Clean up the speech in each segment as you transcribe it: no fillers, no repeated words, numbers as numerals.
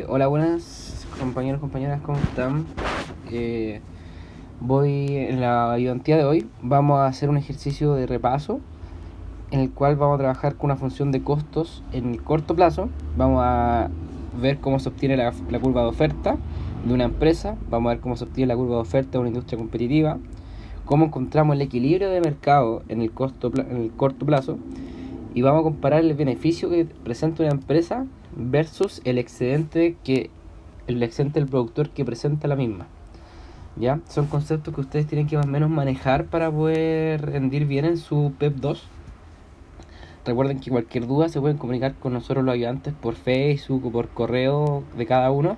Hola, buenas compañeros, compañeras, ¿cómo están? Eh, en la ayudantía de hoy vamos a hacer un ejercicio de repaso en el cual vamos a trabajar con una función de costos en el corto plazo. Vamos a ver cómo se obtiene la curva de oferta de una empresa, vamos a ver cómo se obtiene la curva de oferta de una industria competitiva, cómo encontramos el equilibrio de mercado en el corto plazo, y vamos a comparar el beneficio que presenta una empresa versus el excedente del productor que presenta la misma. ¿Ya? Son conceptos que ustedes tienen que más o menos manejar para poder rendir bien en su PEP 2. Recuerden que cualquier duda se pueden comunicar con nosotros los ayudantes por Facebook o por correo de cada uno,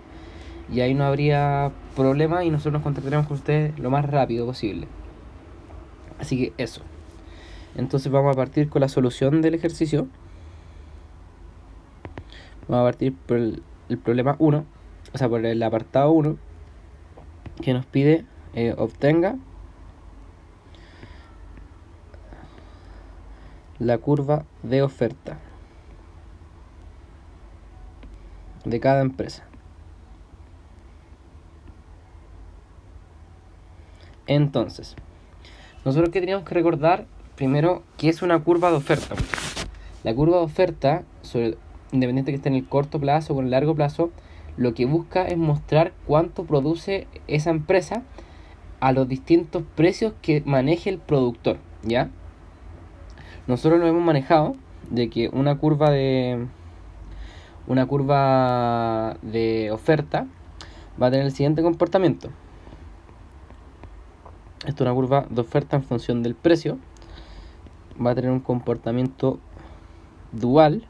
y ahí no habría problema y nosotros nos contactaremos con ustedes lo más rápido posible. Así que eso. Entonces vamos a partir con la solución del ejercicio. Vamos a partir por el problema 1, o sea, por el apartado 1, que nos pide obtenga la curva de oferta de cada empresa. Entonces, nosotros que teníamos que recordar primero qué es una curva de oferta. La curva de oferta, independiente que esté en el corto plazo o en el largo plazo, lo que busca es mostrar cuánto produce esa empresa a los distintos precios que maneje el productor, ¿ya? Nosotros lo hemos manejado de que una curva de oferta va a tener el siguiente comportamiento. Esto es una curva de oferta en función del precio. Va a tener un comportamiento dual,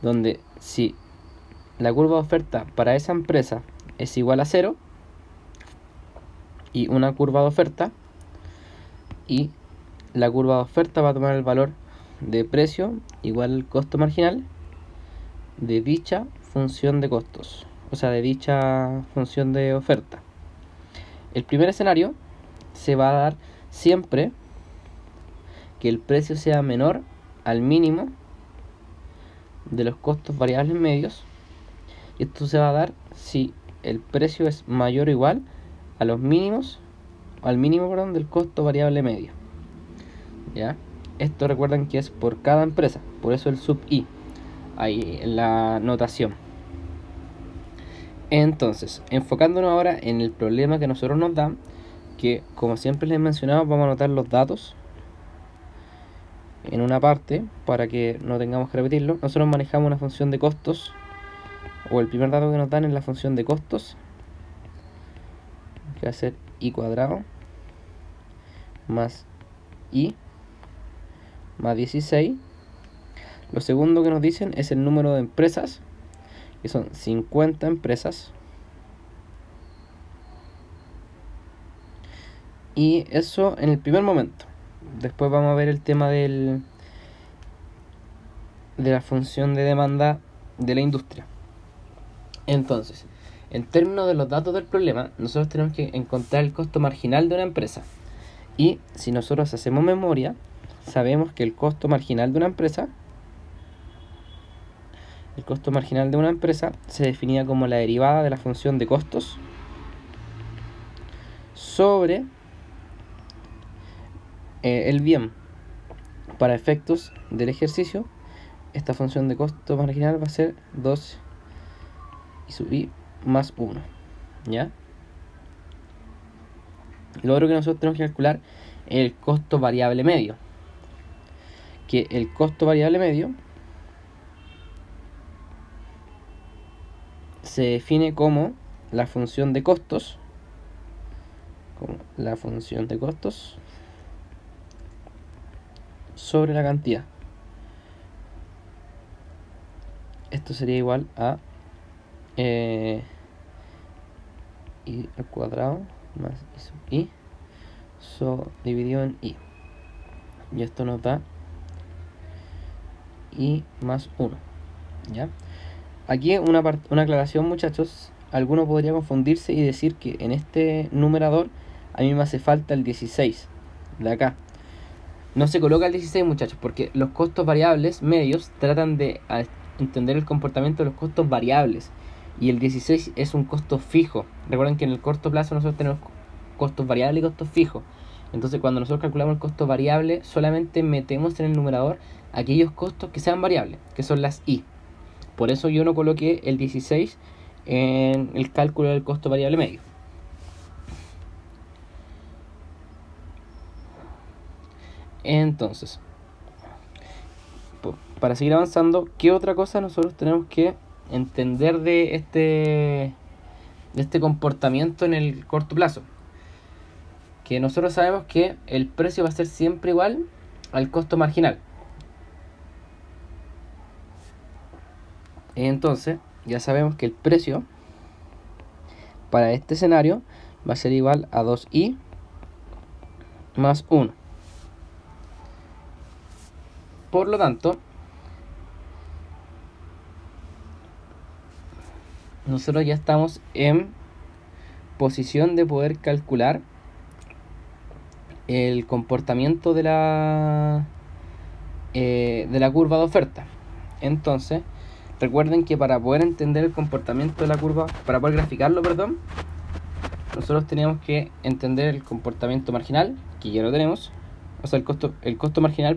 donde si la curva de oferta para esa empresa es igual a 0, y una curva de oferta, y la curva de oferta va a tomar el valor de precio igual al costo marginal de dicha función de costos, o sea, de dicha función de oferta. El primer escenario se va a dar siempre que el precio sea menor al mínimo de los costos variables medios, y esto se va a dar si el precio es mayor o igual a los mínimos, al mínimo, del costo variable medio. ¿Ya? Esto recuerden que es por cada empresa, por eso el sub i ahí en la notación. Entonces, enfocándonos ahora en el problema que nosotros nos dan, que como siempre les he mencionado, vamos a anotar los datos en una parte para que no tengamos que repetirlo. Nosotros manejamos una función de costos, o el primer dato que nos dan es la función de costos, que va a ser i cuadrado más i más 16. Lo segundo que nos dicen es el número de empresas, que son 50 empresas. Y eso en el primer momento. Después vamos a ver el tema de la función de demanda de la industria. Entonces, en términos de los datos del problema, nosotros tenemos que encontrar el costo marginal de una empresa. Y si nosotros hacemos memoria, sabemos que el costo marginal de una empresa se definía como la derivada de la función de costos sobre el bien. Para efectos del ejercicio, esta función de costo marginal va a ser 2 y sub i más 1, ¿ya? Lo otro que nosotros tenemos que calcular es el costo variable medio, que el costo variable medio se define como la función de costos, sobre la cantidad. Esto sería igual a i al cuadrado más i sub i dividido en i, y esto nos da i más 1, ¿ya? Aquí una aclaración, muchachos. Alguno podría confundirse y decir que en este numerador a mí me hace falta el 16 de acá. No se coloca el 16, muchachos, porque los costos variables medios tratan de entender el comportamiento de los costos variables, y el 16 es un costo fijo. Recuerden que en el corto plazo nosotros tenemos costos variables y costos fijos. Entonces cuando nosotros calculamos el costo variable, solamente metemos en el numerador aquellos costos que sean variables, que son las I. Por eso yo no coloqué el 16 en el cálculo del costo variable medio. Entonces, para seguir avanzando, ¿qué otra cosa nosotros tenemos que entender de este comportamiento en el corto plazo? Que nosotros sabemos que el precio va a ser siempre igual al costo marginal. Entonces, ya sabemos que el precio para este escenario va a ser igual a 2i más 1. Por lo tanto, nosotros ya estamos en posición de poder calcular el comportamiento de la curva de oferta. Entonces, recuerden que para poder entender el comportamiento de la curva, para poder graficarlo, nosotros tenemos que entender el comportamiento marginal, que ya lo tenemos, o sea, el costo marginal,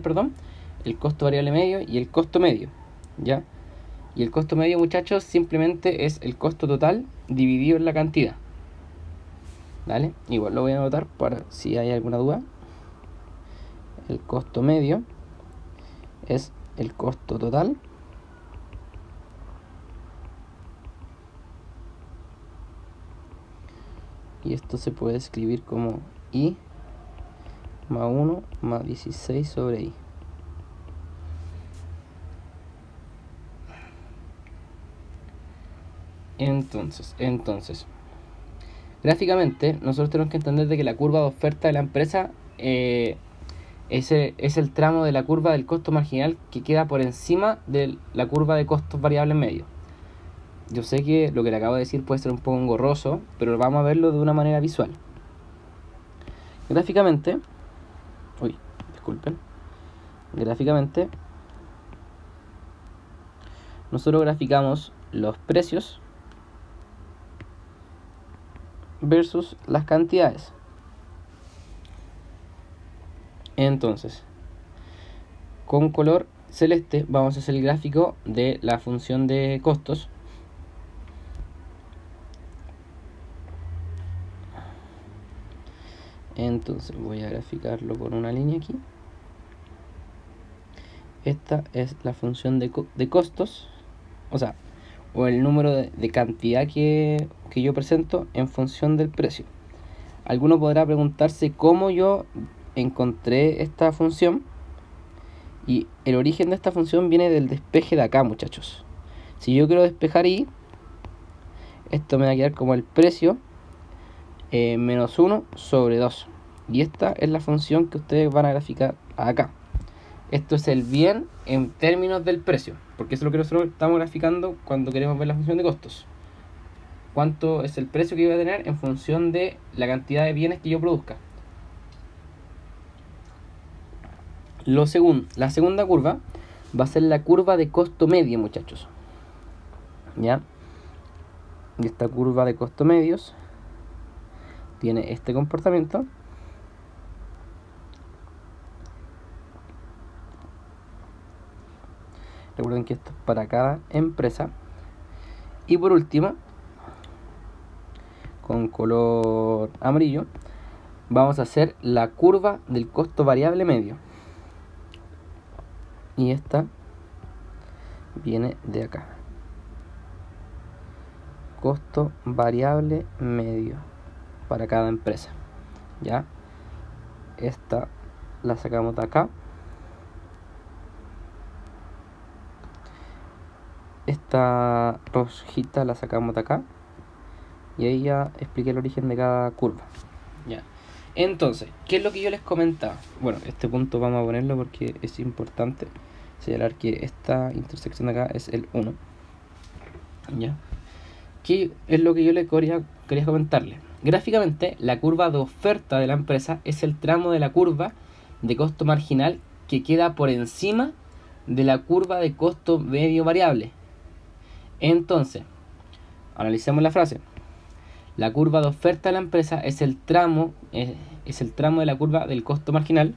el costo variable medio y el costo medio, ¿ya? Y el costo medio, muchachos, simplemente es el costo total dividido en la cantidad. ¿Vale? Igual lo voy a anotar para si hay alguna duda. El costo medio es el costo total y esto se puede escribir como I más 1 más 16 sobre I. Entonces, gráficamente nosotros tenemos que entender de que la curva de oferta de la empresa es el tramo de la curva del costo marginal que queda por encima de la curva de costos variables medios. Yo sé que lo que le acabo de decir puede ser un poco engorroso, pero vamos a verlo de una manera visual. Gráficamente, nosotros graficamos los precios versus las cantidades. Entonces, con color celeste vamos a hacer el gráfico de la función de costos. Entonces voy a graficarlo con una línea aquí. Esta es la función de costos, o el número de cantidad que yo presento en función del precio. Alguno podrá preguntarse cómo yo encontré esta función, y el origen de esta función viene del despeje de acá, muchachos. Si yo quiero despejar y esto me va a quedar como el precio menos 1 sobre 2, y esta es la función que ustedes van a graficar acá. Esto es el bien en términos del precio, porque eso es lo que nosotros estamos graficando cuando queremos ver la función de costos. ¿Cuánto es el precio que yo voy a tener en función de la cantidad de bienes que yo produzca? La segunda curva va a ser la curva de costo medio, muchachos. ¿Ya? Y esta curva de costo medios tiene este comportamiento. Recuerden que esto es para cada empresa. Y por último, con color amarillo, vamos a hacer la curva del costo variable medio. Y esta viene de acá. Costo variable medio para cada empresa. ¿Ya? Esta la sacamos de acá. Esta rojita la sacamos de acá. Y ahí ya expliqué el origen de cada curva. Ya. Entonces, ¿qué es lo que yo les comentaba? Bueno, este punto vamos a ponerlo porque es importante señalar que esta intersección de acá es el 1. ¿Ya? ¿Qué es lo que yo les quería comentarles? Gráficamente, la curva de oferta de la empresa es el tramo de la curva de costo marginal que queda por encima de la curva de costo medio variable. Entonces, analicemos la frase. La curva de oferta de la empresa es el tramo de la curva del costo marginal.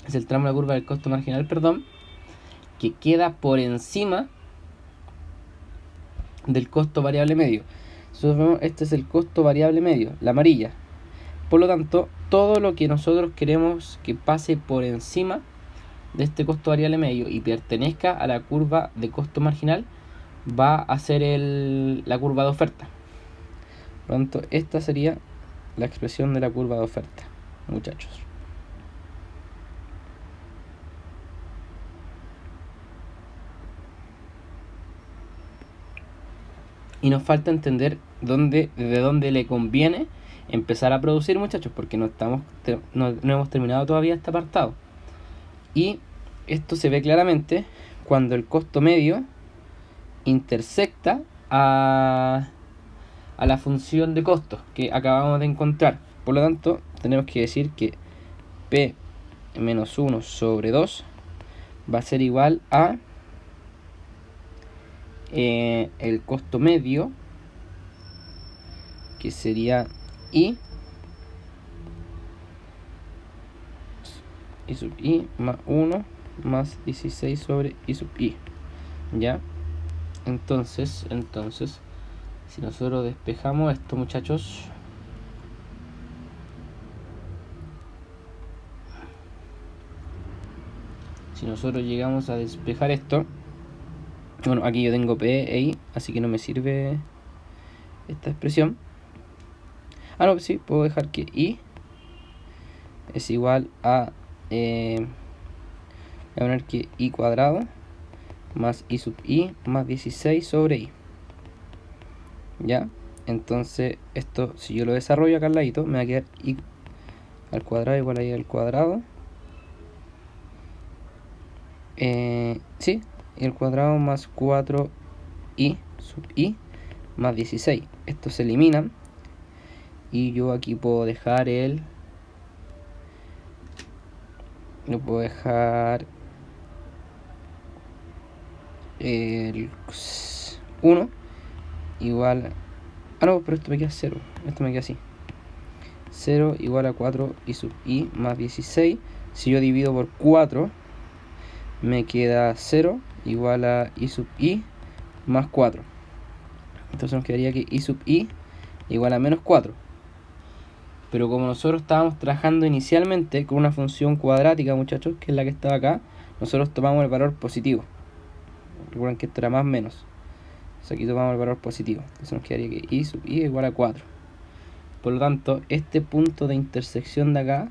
Es el tramo de la curva del costo marginal, que queda por encima del costo variable medio. Nosotros vemos, este es el costo variable medio, la amarilla. Por lo tanto, todo lo que nosotros queremos que pase por encima de este costo variable medio y pertenezca a la curva de costo marginal va a ser la curva de oferta. Por lo tanto, esta sería la expresión de la curva de oferta, muchachos. Y nos falta entender desde dónde le conviene empezar a producir, muchachos, porque no hemos terminado todavía este apartado. Y esto se ve claramente cuando el costo medio intersecta a la función de costos que acabamos de encontrar. Por lo tanto, tenemos que decir que P menos 1 sobre 2 va a ser igual a el costo medio, que sería I sub I más 1 más 16 sobre I sub I. ¿Ya? Entonces, si nosotros despejamos esto, muchachos, si nosotros llegamos a despejar esto, bueno, aquí yo tengo P e I, así que no me sirve esta expresión. Ah, no, sí, puedo dejar que I es igual a voy a poner que I cuadrado más I sub I más 16 sobre I. ¿Ya? Entonces esto, si yo lo desarrollo acá al ladito, me va a quedar I al cuadrado igual a I al cuadrado. Sí, I al cuadrado más 4I sub I más 16. Estos se eliminan. Y yo aquí puedo dejar lo puedo dejar el 1 igual a... no, pero esto me queda 0. Esto me queda así. 0 igual a 4 I sub I más 16. Si yo divido por 4, me queda 0 igual a I sub I más 4. Entonces nos quedaría que I sub I igual a menos 4. Pero como nosotros estábamos trabajando inicialmente con una función cuadrática, muchachos, que es la que estaba acá, nosotros tomamos el valor positivo. Recuerden que esto era más menos. Entonces aquí tomamos el valor positivo. Entonces nos quedaría que I sub I igual a 4. Por lo tanto, este punto de intersección de acá...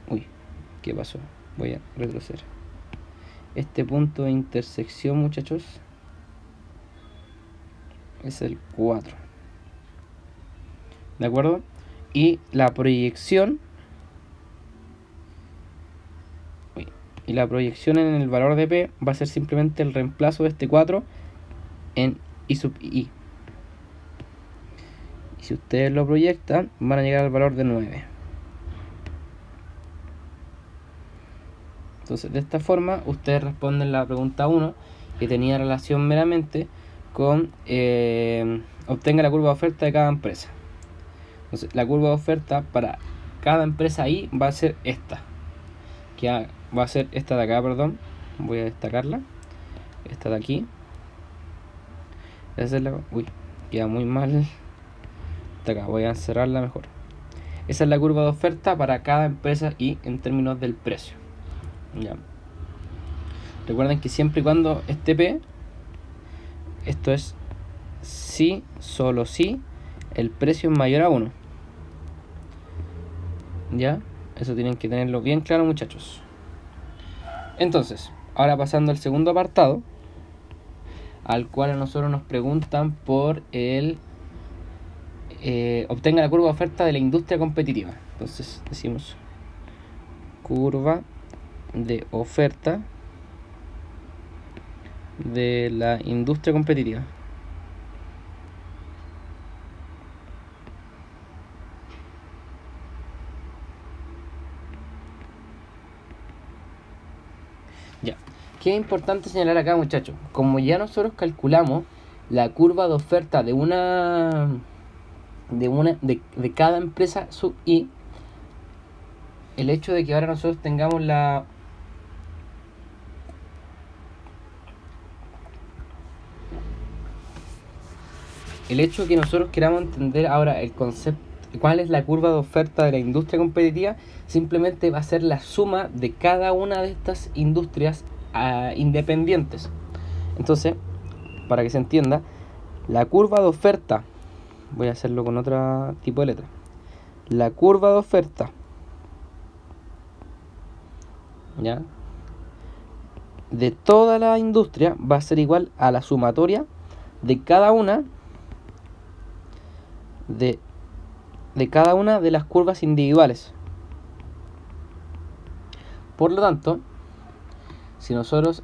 Uy, ¿qué pasó? Voy a retroceder. Este punto de intersección, muchachos, es el 4. ¿De acuerdo? Y la proyección... Y la proyección en el valor de P va a ser simplemente el reemplazo de este 4 en I sub I. Y si ustedes lo proyectan, van a llegar al valor de 9. Entonces, de esta forma, ustedes responden la pregunta 1, que tenía relación meramente con obtenga la curva de oferta de cada empresa. Entonces, la curva de oferta para cada empresa ahí va a ser esta. Que va a ser esta de acá, perdón. Voy a destacarla. Esta de aquí. Esa es la... Uy, queda muy mal. Esta acá, voy a cerrarla mejor. Esa es la curva de oferta para cada empresa y en términos del precio. Ya. Recuerden que siempre y cuando esté P, esto es si, solo si el precio es mayor a 1. ¿Ya? Eso tienen que tenerlo bien claro, muchachos. Entonces, ahora pasando al segundo apartado, al cual a nosotros nos preguntan por obtenga la curva de oferta de la industria competitiva. Entonces decimos curva de oferta de la industria competitiva. ¿Qué es importante señalar acá, muchachos? Como ya nosotros calculamos la curva de oferta de de cada empresa sub I, el hecho de que ahora nosotros tengamos el hecho de que nosotros queramos entender ahora el concepto, cuál es la curva de oferta de la industria competitiva, simplemente va a ser la suma de cada una de estas industrias independientes. Entonces, para que se entienda, la curva de oferta, voy a hacerlo con otro tipo de letra, la curva de oferta, ¿ya?, de toda la industria va a ser igual a la sumatoria de cada una de las curvas individuales. Por lo tanto, si nosotros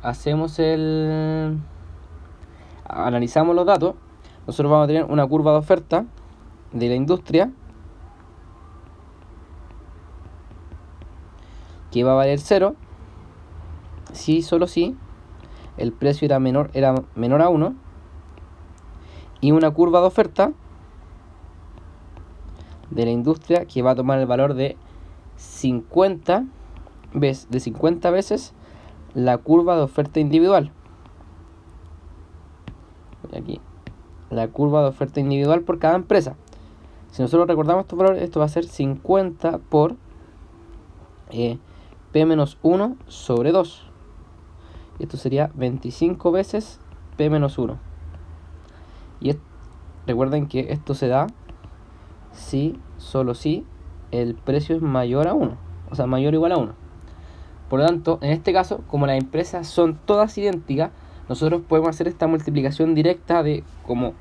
analizamos los datos, nosotros vamos a tener una curva de oferta de la industria que va a valer 0 si solo si el precio era menor a 1, y una curva de oferta de la industria que va a tomar el valor de 50 veces la curva de oferta individual. Aquí, la curva de oferta individual por cada empresa. Si nosotros recordamos estos valores, esto va a ser 50 por P-1 sobre 2. Esto sería 25 veces P-1. Y recuerden que esto se da si, solo si, el precio es mayor a 1. O sea, mayor o igual a 1. Por lo tanto, en este caso, como las empresas son todas idénticas, nosotros podemos hacer esta multiplicación directa de como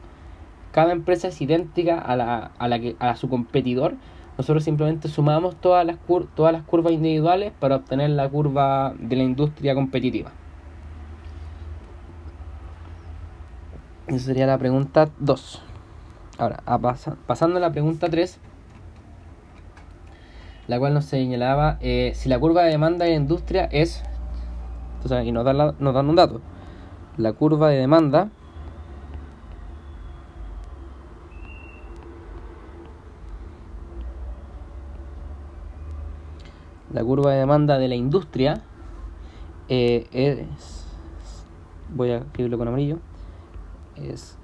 cada empresa es idéntica a su competidor. Nosotros simplemente sumamos todas las curvas individuales para obtener la curva de la industria competitiva. Esa sería la pregunta 2. Ahora, pasando a la pregunta 3, la cual nos señalaba si la curva de demanda de la industria es, entonces aquí nos dan un dato, la curva de demanda de la industria voy a escribirlo con amarillo, es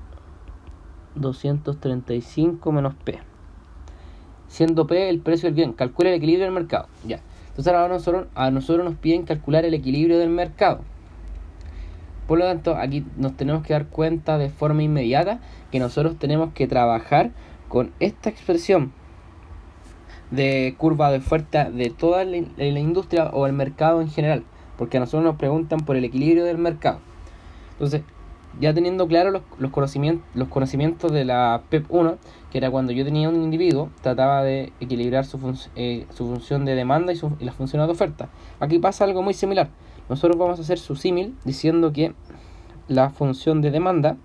235 menos P, siendo P el precio del bien. Calcula el equilibrio del mercado. Ya. Entonces ahora a nosotros nos piden calcular el equilibrio del mercado. Por lo tanto, aquí nos tenemos que dar cuenta de forma inmediata que nosotros tenemos que trabajar con esta expresión de curva de oferta de toda la industria o el mercado en general, porque a nosotros nos preguntan por el equilibrio del mercado. Entonces, ya teniendo claro los conocimientos de la PEP1, que era cuando yo tenía un individuo, trataba de equilibrar su función de demanda y la función de oferta. Aquí pasa algo muy similar. Nosotros vamos a hacer su símil diciendo que la función de demanda,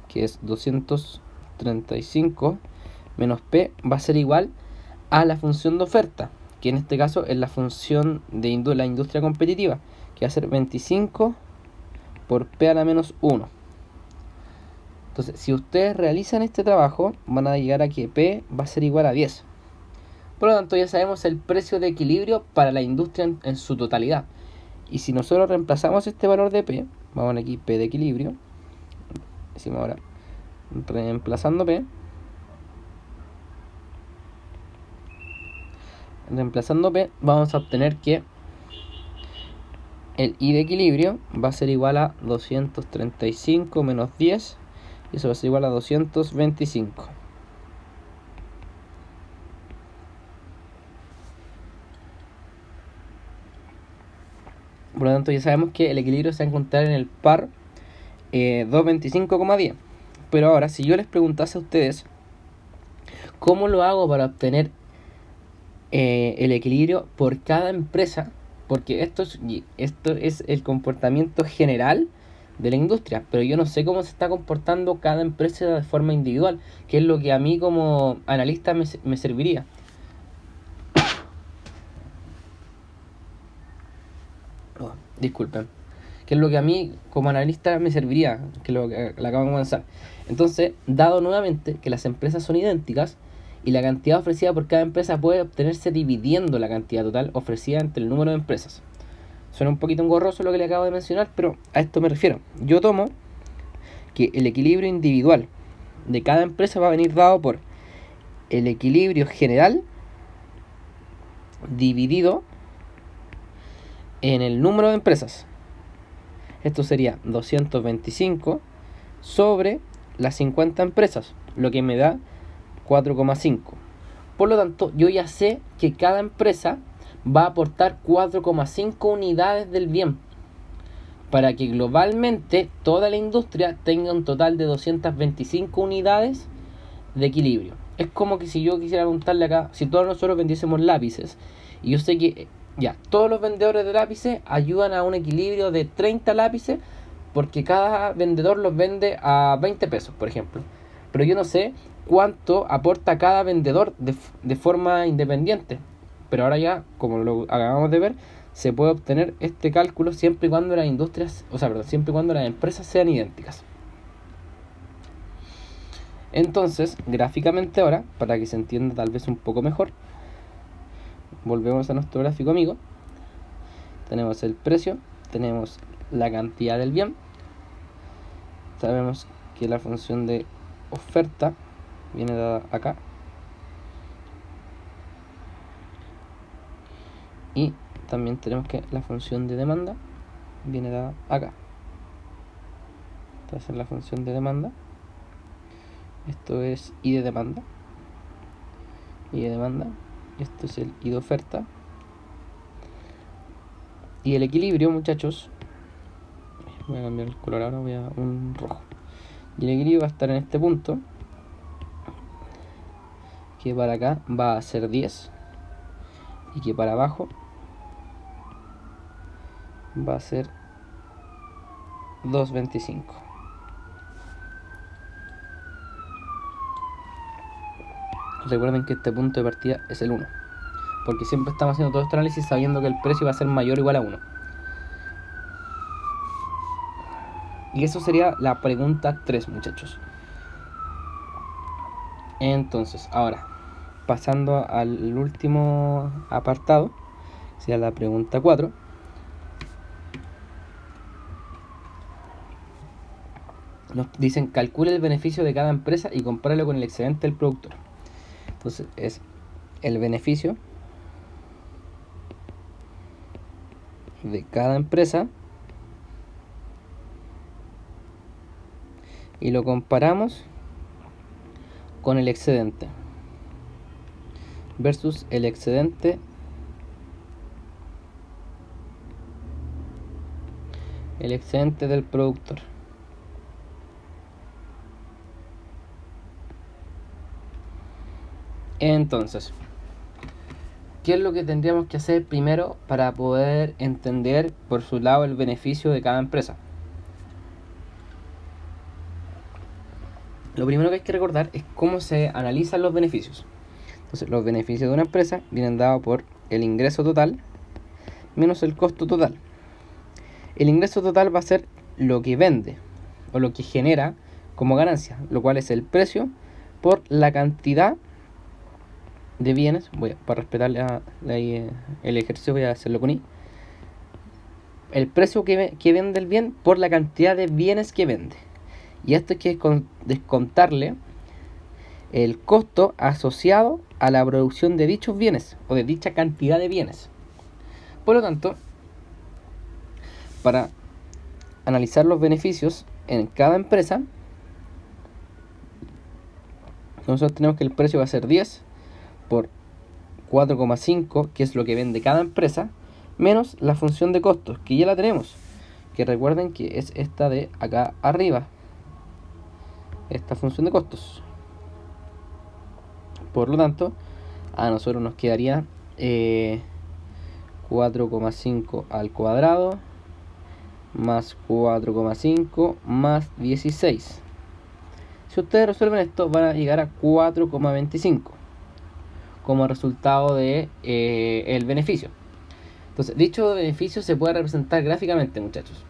que es 235 menos P, va a ser igual a la función de oferta, que en este caso es la función de la industria competitiva, que va a ser 25 por P a la menos 1. Entonces, si ustedes realizan este trabajo, van a llegar a que P va a ser igual a 10. Por lo tanto, ya sabemos el precio de equilibrio para la industria en su totalidad. Y si nosotros reemplazamos este valor de P, vamos a aquí P de equilibrio, decimos ahora reemplazando P, vamos a obtener que el I de equilibrio va a ser igual a 235 menos 10, y eso va a ser igual a 225. Por lo tanto, ya sabemos que el equilibrio se va a encontrar en el par 225,10. Pero ahora, si yo les preguntase a ustedes cómo lo hago para obtener el equilibrio por cada empresa, porque esto es el comportamiento general de la industria, pero yo no sé cómo se está comportando cada empresa de forma individual, que es lo que a mí como analista me serviría. Disculpen. que es lo que a mí como analista me serviría, que es lo que la acabo de comenzar. Entonces, dado nuevamente que las empresas son idénticas y la cantidad ofrecida por cada empresa puede obtenerse dividiendo la cantidad total ofrecida entre el número de empresas. Suena un poquito engorroso lo que le acabo de mencionar, pero a esto me refiero. Yo tomo que el equilibrio individual de cada empresa va a venir dado por el equilibrio general dividido en el número de empresas. Esto sería 225 sobre las 50 empresas, lo que me da 4,5. Por lo tanto, yo ya sé que cada empresa va a aportar 4,5 unidades del bien para que globalmente toda la industria tenga un total de 225 unidades de equilibrio. Es como que si yo quisiera preguntarle acá, si todos nosotros vendiésemos lápices, y yo sé que ya todos los vendedores de lápices ayudan a un equilibrio de 30 lápices porque cada vendedor los vende a 20 pesos, por ejemplo. Pero yo no sé cuánto aporta cada vendedor de forma independiente. Pero ahora ya, como lo acabamos de ver, se puede obtener este cálculo siempre y cuando las industrias, siempre y cuando las empresas sean idénticas. Entonces, gráficamente ahora, para que se entienda tal vez un poco mejor, volvemos a nuestro gráfico amigo. Tenemos el precio, tenemos la cantidad del bien. Sabemos que la función de oferta viene dada acá. Y también tenemos que la función de demanda viene dada acá. Esta es la función de demanda. Esto es I de demanda. I de demanda. Esto es el I de oferta. Y el equilibrio, muchachos. Voy a cambiar el color ahora, voy a un rojo. Y el equilibrio va a estar en este punto, que para acá va a ser 10. Y que para abajo va a ser 2.25. Recuerden que este punto de partida es el 1, porque siempre estamos haciendo todo este análisis sabiendo que el precio va a ser mayor o igual a 1. Y eso sería la pregunta 3, muchachos. Entonces, ahora, pasando al último apartado, sería la pregunta 4. Nos dicen, calcule el beneficio de cada empresa y compáralo con el excedente del productor. Entonces, es el beneficio de cada empresa y lo comparamos con el excedente versus el excedente del productor. Entonces, ¿qué es lo que tendríamos que hacer primero para poder entender por su lado el beneficio de cada empresa? Lo primero que hay que recordar es cómo se analizan los beneficios. Entonces, los beneficios de una empresa vienen dados por el ingreso total menos el costo total. El ingreso total va a ser lo que vende o lo que genera como ganancia, lo cual es el precio por la cantidad de bienes. Para respetar el ejercicio, voy a hacerlo con I. El precio que vende el bien por la cantidad de bienes que vende. Y esto hay que descontarle el costo asociado a la producción de dichos bienes o de dicha cantidad de bienes. Por lo tanto, para analizar los beneficios en cada empresa, nosotros tenemos que el precio va a ser 10 por 4,5, que es lo que vende cada empresa, menos la función de costos, que ya la tenemos, que recuerden que es esta de acá arriba, esta función de costos. Por lo tanto, a nosotros nos quedaría 4,5 al cuadrado más 4,5 más 16. Si ustedes resuelven esto, van a llegar a 4,25 como resultado de el beneficio. Entonces, dicho beneficio se puede representar gráficamente, muchachos.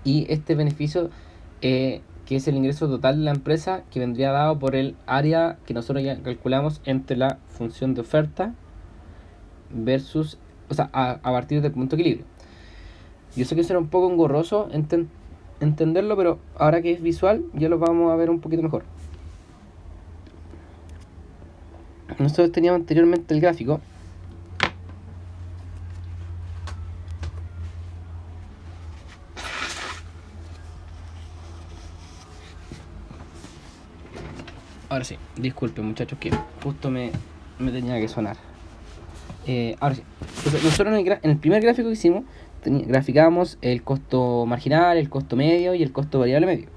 y este beneficio que es el ingreso total de la empresa, que vendría dado por el área que nosotros ya calculamos entre la función de oferta versus, o sea, a partir del punto de equilibrio. Yo sé que será un poco engorroso entenderlo, pero ahora que es visual ya lo vamos a ver un poquito mejor. Nosotros teníamos anteriormente el gráfico. Ahora sí, disculpen muchachos que justo me tenía que sonar. Ahora sí, entonces nosotros en el primer gráfico que hicimos graficábamos el costo marginal, el costo medio y el costo variable medio.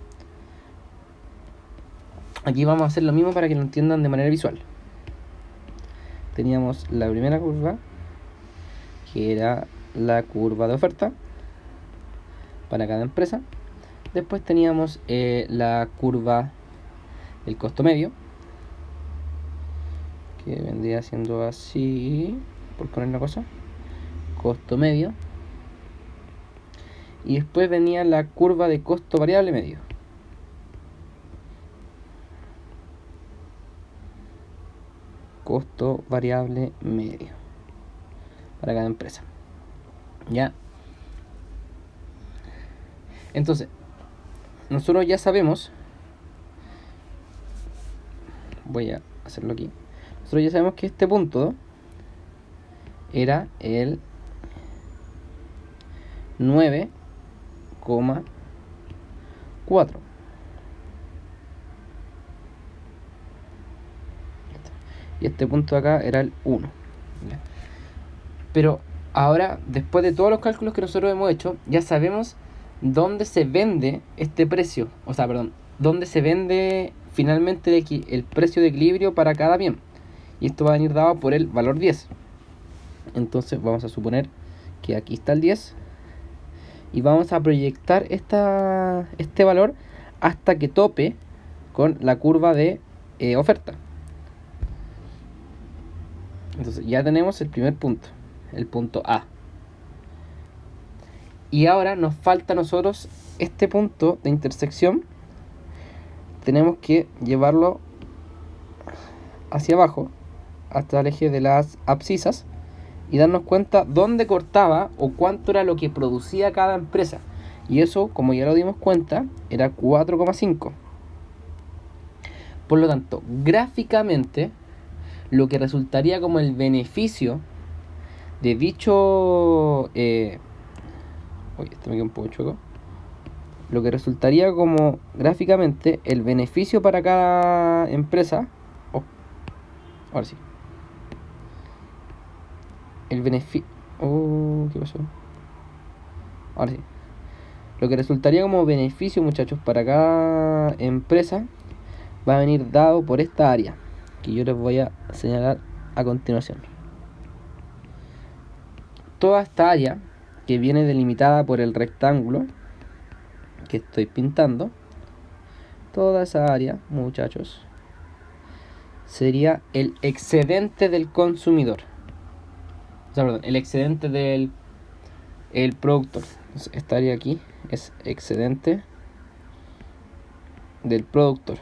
Aquí vamos a hacer lo mismo para que lo entiendan de manera visual. Teníamos la primera curva, que era la curva de oferta para cada empresa. Después teníamos la curva del costo medio, que vendría siendo así, por poner una cosa, costo medio. Y después venía la curva de costo variable medio. Costo variable medio para cada empresa. ¿Ya? Entonces, nosotros ya sabemos, voy a hacerlo aquí, nosotros ya sabemos que este punto era el 9,4. Y este punto de acá era el 1. ¿Ya? Pero ahora, después de todos los cálculos que nosotros hemos hecho, ya sabemos dónde se vende este precio. O sea, perdón, dónde se vende finalmente el precio de equilibrio para cada bien. Y esto va a venir dado por el valor 10. Entonces vamos a suponer que aquí está el 10. Y vamos a proyectar este valor hasta que tope con la curva de oferta. Entonces ya tenemos el primer punto, el punto A. Y ahora nos falta a nosotros este punto de intersección. Tenemos que llevarlo hacia abajo hasta el eje de las abscisas y darnos cuenta dónde cortaba o cuánto era lo que producía cada empresa. Y eso, como ya lo dimos cuenta, era 4,5. Por lo tanto, gráficamente, lo que resultaría como el beneficio de dicho... esto me queda un poco chueco. Lo que resultaría como gráficamente el beneficio para cada empresa. Ahora sí. El beneficio... ¿qué pasó? Ahora sí. Lo que resultaría como beneficio, muchachos, para cada empresa va a venir dado por esta área que yo les voy a señalar a continuación. Toda esta área que viene delimitada por el rectángulo que estoy pintando, toda esa área, muchachos, sería el excedente del consumidor. O sea, perdón, el excedente del productor. Entonces, esta área aquí es excedente del productor.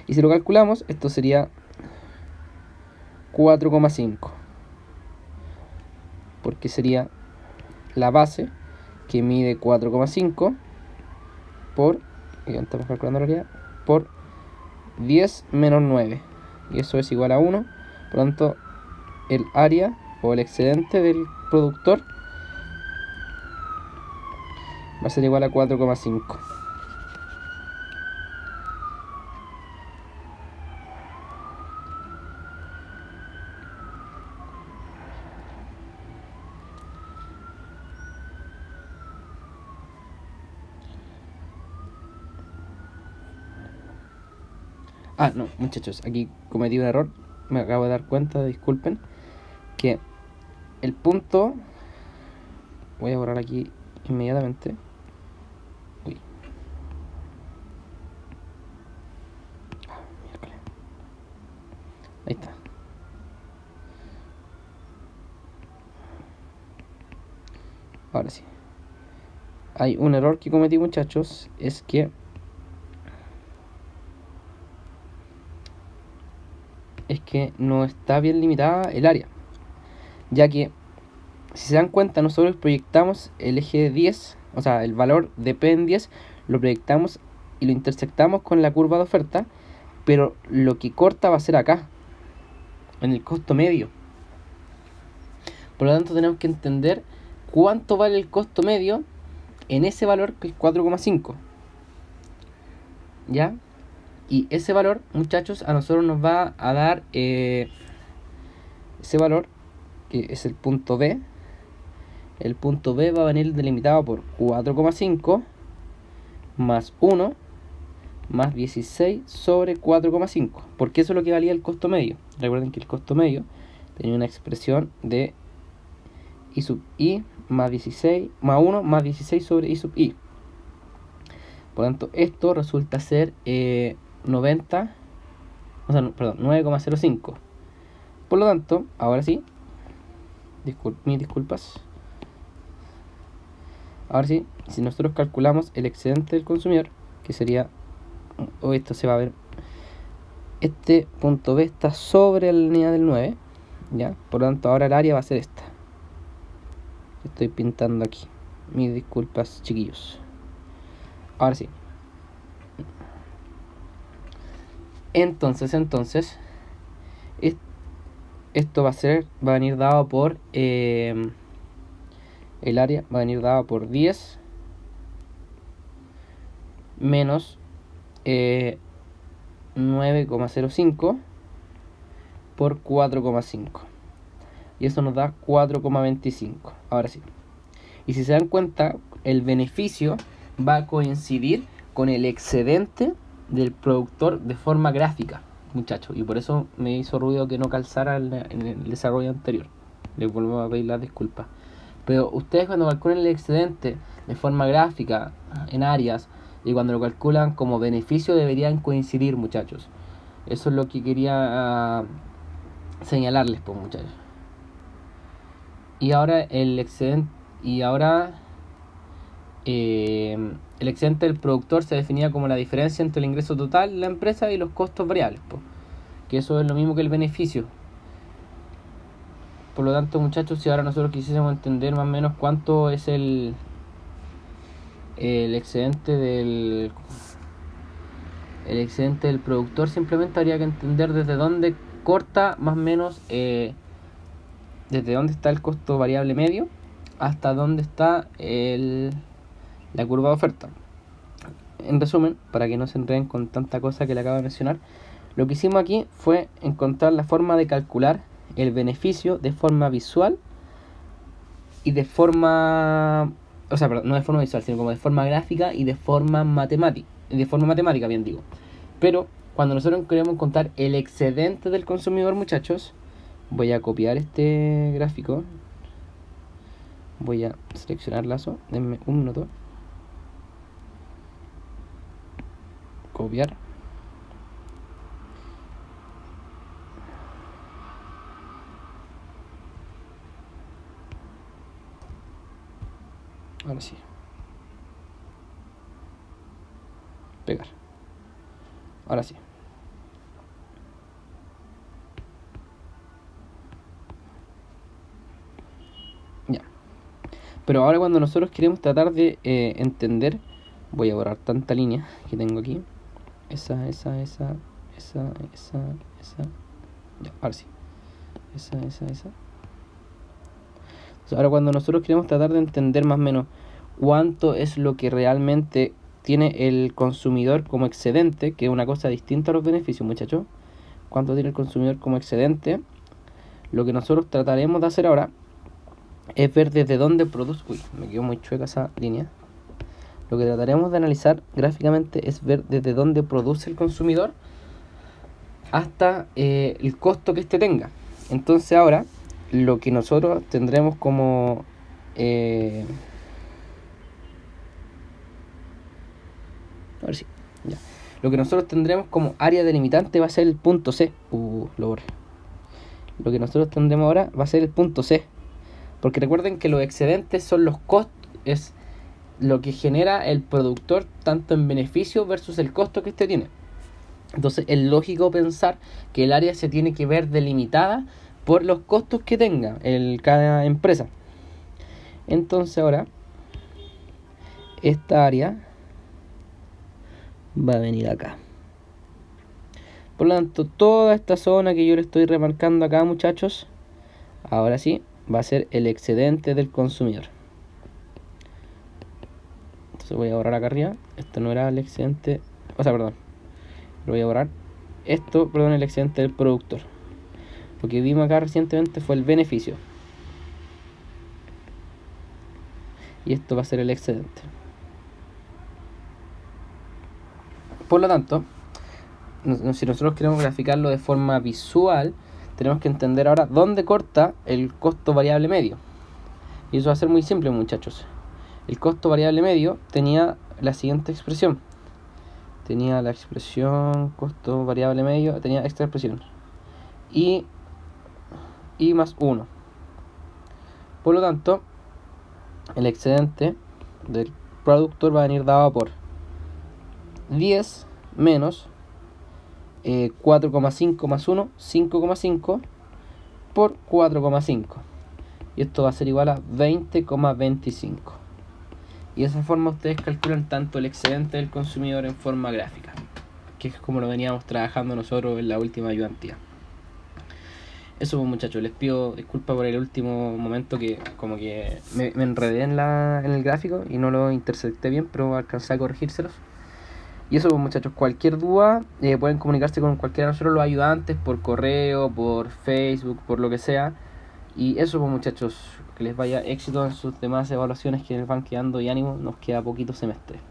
Y si lo calculamos, esto sería 4,5. Porque sería la base que mide 4,5 por, estamos calculando la realidad, por 10 menos 9. Y eso es igual a 1. Por lo tanto, el área o el excedente del productor va a ser igual a 4,5. No, muchachos, aquí cometí un error. Me acabo de dar cuenta, disculpen, que el punto... Voy a borrar aquí inmediatamente. Uy. Miércoles. Ahí está. Ahora sí. hay un error que cometí, muchachos, es que no está bien limitada el área, ya que si se dan cuenta nosotros proyectamos el eje 10, o sea el valor de P en 10 lo proyectamos y lo intersectamos con la curva de oferta, pero lo que corta va a ser acá, en el costo medio. Por lo tanto tenemos que entender cuánto vale el costo medio en ese valor, que es 4,5, ¿ya? Y ese valor, muchachos, a nosotros nos va a dar ese valor, que es el punto B. El punto B va a venir delimitado por 4,5 más 1 más 16 sobre 4,5, porque eso es lo que valía el costo medio. Recuerden que el costo medio tenía una expresión de I sub I más 16 más 1 más 16 sobre I sub I. Por lo tanto, esto resulta ser 9,05. Por lo tanto, ahora sí, mis disculpas. Ahora sí, si nosotros calculamos el excedente del consumidor, que sería, esto se va a ver, este punto B está sobre la línea del 9, ¿ya? Por lo tanto, ahora el área va a ser esta. Estoy pintando aquí. Mis disculpas, chiquillos. Ahora sí. Entonces, esto va a venir dado por el área va a venir dado por 10 menos 9,05 por 4,5, y eso nos da 4,25. Ahora sí, y si se dan cuenta, el beneficio va a coincidir con el excedente del productor de forma gráfica, muchachos, y por eso me hizo ruido que no calzara en el desarrollo anterior. Les vuelvo a pedir las disculpas. Pero ustedes, cuando calculan el excedente de forma gráfica en áreas y cuando lo calculan como beneficio, deberían coincidir, muchachos. Eso es lo que quería señalarles, pues, muchachos. Y ahora el excedente del productor se definía como la diferencia entre el ingreso total de la empresa y los costos variables, pues, que eso es lo mismo que el beneficio. Por lo tanto, muchachos, si ahora nosotros quisiésemos entender más o menos cuánto es el excedente del productor, simplemente habría que entender desde dónde corta más o menos, desde dónde está el costo variable medio hasta dónde está la curva de oferta. En resumen, para que no se enreden con tanta cosa que le acabo de mencionar, lo que hicimos aquí fue encontrar la forma de calcular el beneficio de forma visual y de forma, no de forma visual, sino como de forma gráfica y de forma matemática, bien digo. Pero cuando nosotros queremos contar el excedente del consumidor, muchachos, voy a copiar este gráfico, voy a seleccionar lazo, denme un minuto, copiar. Ahora sí. Pegar. Ahora sí. Ya. Pero ahora cuando nosotros queremos tratar de entender, voy a borrar tanta línea que tengo aquí. Esa. Ya, ahora sí. Esa. Entonces, ahora cuando nosotros queremos tratar de entender más o menos cuánto es lo que realmente tiene el consumidor como excedente, que es una cosa distinta a los beneficios, muchachos. Cuánto tiene el consumidor como excedente, lo que nosotros trataremos de hacer ahora es ver desde dónde produce. Uy, me quedó muy chueca esa línea. Lo que trataremos de analizar gráficamente es ver desde dónde produce el consumidor hasta el costo que éste tenga. Entonces ahora lo que nosotros tendremos como a ver si ya. Lo que nosotros tendremos como área delimitante va a ser el punto C. Lo borré. Lo que nosotros tendremos ahora va a ser el punto C, porque recuerden que los excedentes son los costos, es lo que genera el productor tanto en beneficio versus el costo que este tiene. Entonces es lógico pensar que el área se tiene que ver delimitada por los costos que tenga cada empresa. Entonces ahora esta área va a venir acá. Por lo tanto, toda esta zona que yo le estoy remarcando acá, muchachos, ahora sí, va a ser el excedente del consumidor. Entonces voy a borrar acá arriba. Esto no era el excedente, perdón, lo voy a borrar. Esto, perdón, el excedente del productor. Lo que vimos acá recientemente fue el beneficio. Y esto va a ser el excedente. Por lo tanto, si nosotros queremos graficarlo de forma visual, tenemos que entender ahora dónde corta el costo variable medio. Y eso va a ser muy simple, muchachos. El costo variable medio tenía la siguiente expresión. Tenía la expresión costo variable medio, tenía esta expresión. Y más 1. Por lo tanto, el excedente del productor va a venir dado por 10 menos 4,5 más 1, 5,5 por 4,5. Y esto va a ser igual a 20,25. Y de esa forma ustedes calculan tanto el excedente del consumidor en forma gráfica, que es como lo veníamos trabajando nosotros en la última ayudantía. Eso pues, muchachos, les pido disculpas por el último momento que como que me enredé en el gráfico y no lo intercepté bien, pero alcancé a corregírselos. Y eso pues, muchachos, cualquier duda pueden comunicarse con cualquiera de nosotros los ayudantes por correo, por Facebook, por lo que sea. Y eso pues muchachos, que les vaya éxito en sus demás evaluaciones que les van quedando y ánimo, nos queda poquito semestre.